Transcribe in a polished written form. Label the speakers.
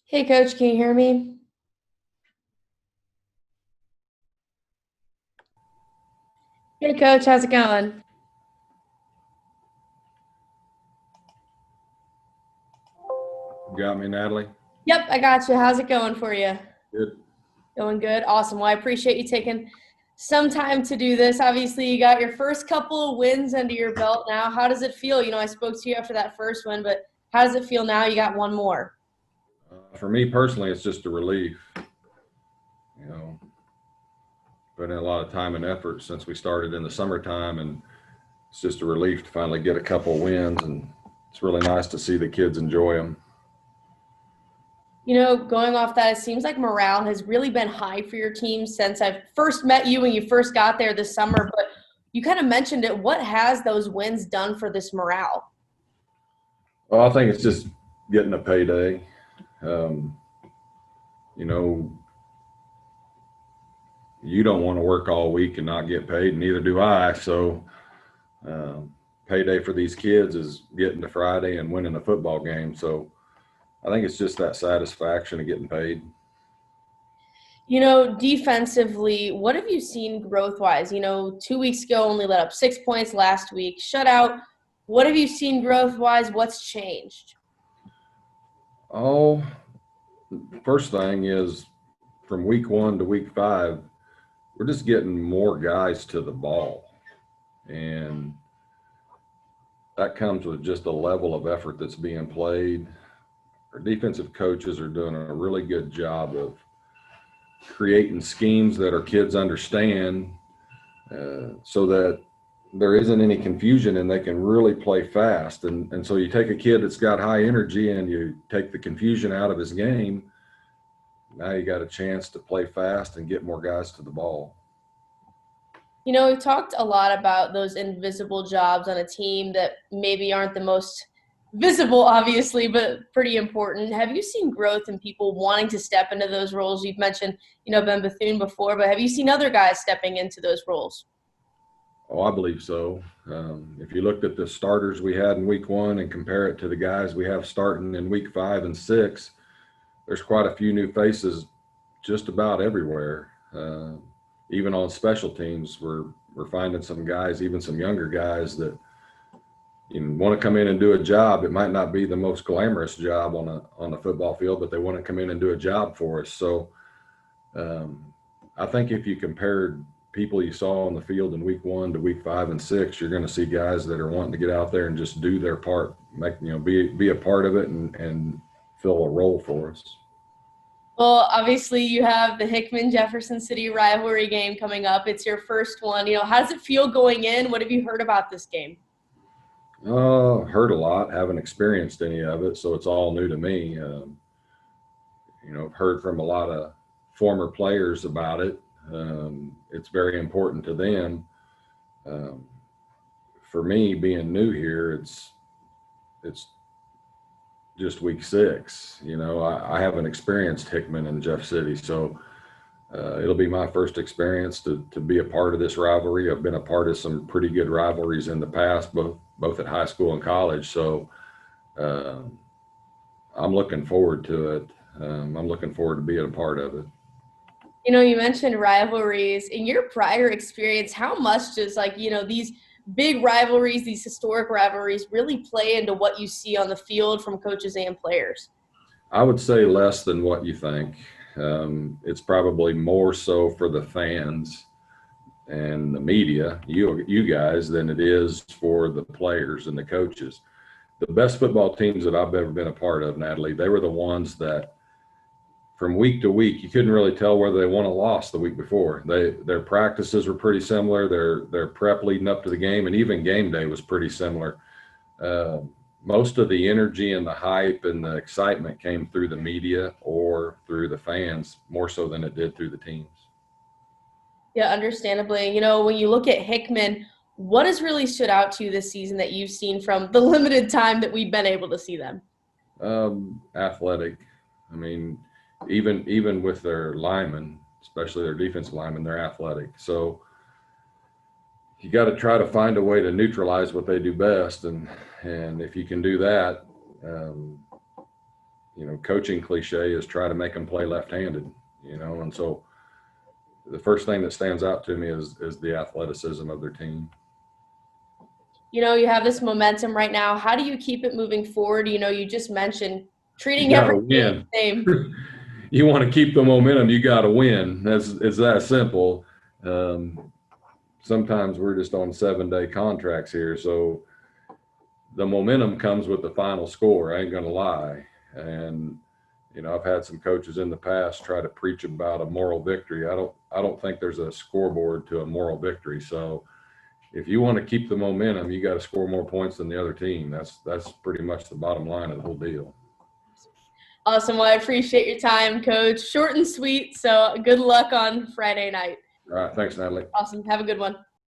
Speaker 1: Hey coach, can you hear me? Hey coach, how's it going?
Speaker 2: Got me, Natalie?
Speaker 1: Yep, I got you. How's it going for you?
Speaker 2: Good.
Speaker 1: Going good. Awesome. Well, I appreciate you taking some time to do this. Obviously, you got your first couple of wins under your belt now. How does it feel? I spoke to you after that first win, but how does it feel now? You got one more.
Speaker 2: For me personally, it's just a relief. You know, put in a lot of time and effort since we started in the summertime, and it's just a relief to finally get a couple wins. And it's really nice to see the kids enjoy them.
Speaker 1: Going off that, it seems like morale has really been high for your team since I first met you when you first got there this summer. But you kind of mentioned it. What has those wins done for this morale?
Speaker 2: Well, I think it's just getting a payday. Um, you know, you don't want to work all week and not get paid, and neither do I. So, um, payday for these kids is getting to Friday and winning a football game. So, I think it's just that satisfaction of getting paid.
Speaker 1: Defensively, what have you seen growth wise? 2 weeks ago, only let up 6 points last week, shutout. What have you seen growth wise? What's changed?
Speaker 2: Oh, first thing is from week one to week five, we're just getting more guys to the ball. And that comes with just a level of effort that's being played. Our defensive coaches are doing a really good job of creating schemes that our kids understand so that there isn't any confusion and they can really play fast. And so you take a kid that's got high energy and you take the confusion out of his game. Now you got a chance to play fast and get more guys to the ball.
Speaker 1: We've talked a lot about those invisible jobs on a team that maybe aren't the most visible, obviously, but pretty important. Have you seen growth in people wanting to step into those roles? You've mentioned, Ben Bethune before, but have you seen other guys stepping into those roles?
Speaker 2: Oh, I believe so. If you looked at the starters we had in week one and compare it to the guys we have starting in week 5 and 6, there's quite a few new faces just about everywhere. Even on special teams, we're finding some guys, even some younger guys that want to come in and do a job. It might not be the most glamorous job on the football field, but they want to come in and do a job for us. So um, I think if you compared people you saw on the field in week one to week 5 and 6, you're going to see guys that are wanting to get out there and just do their part, make be a part of it and fill a role for us.
Speaker 1: Well, obviously, you have the Hickman Jefferson City rivalry game coming up. It's your first one. How does it feel going in? What have you heard about this game?
Speaker 2: Heard a lot, haven't experienced any of it, so it's all new to me. I've heard from a lot of former players about it. It's very important to them. Um, for me, being new here, it's just week 6. I haven't experienced Hickman and Jeff City, so it'll be my first experience to be a part of this rivalry. I've been a part of some pretty good rivalries in the past, both at high school and college. So uh, I'm looking forward to it. I'm looking forward to being a part of it.
Speaker 1: You mentioned rivalries. In your prior experience, how much does these big rivalries, these historic rivalries really play into what you see on the field from coaches and players?
Speaker 2: I would say less than what you think. It's probably more so for the fans and the media, you guys, than it is for the players and the coaches. The best football teams that I've ever been a part of, Natalie, they were the ones that from week to week you couldn't really tell whether they won or lost the week before. Their practices were pretty similar. Their prep leading up to the game and even game day was pretty similar. Uh, Most of the energy and the hype and the excitement came through the media or through the fans more so than it did through the teams.
Speaker 1: Yeah, understandably. When you look at Hickman, what has really stood out to you this season that you've seen from the limited time that we've been able to see them?
Speaker 2: Athletic. I mean, even with their linemen, especially their defensive linemen, they're athletic. So you got to try to find a way to neutralize what they do best, and if you can do that, um, coaching cliche is try to make them play left-handed, and so the first thing that stands out to me is the athleticism of their team.
Speaker 1: You have this momentum right now. How do you keep it moving forward? You just mentioned
Speaker 2: You
Speaker 1: treating
Speaker 2: got
Speaker 1: every
Speaker 2: to
Speaker 1: game
Speaker 2: win.
Speaker 1: the same.
Speaker 2: You want to keep the momentum, you got to win. It's that simple. Sometimes we're just on 7-day contracts here, so the momentum comes with the final score. I ain't gonna lie. And I've had some coaches in the past try to preach about a moral victory. I don't think there's a scoreboard to a moral victory. So if you want to keep the momentum, you got to score more points than the other team. That's pretty much the bottom line of the whole deal.
Speaker 1: Awesome. Well, I appreciate your time, Coach. Short and sweet. So good luck on Friday night.
Speaker 2: All right, thanks, Natalie.
Speaker 1: Awesome. Have a good one.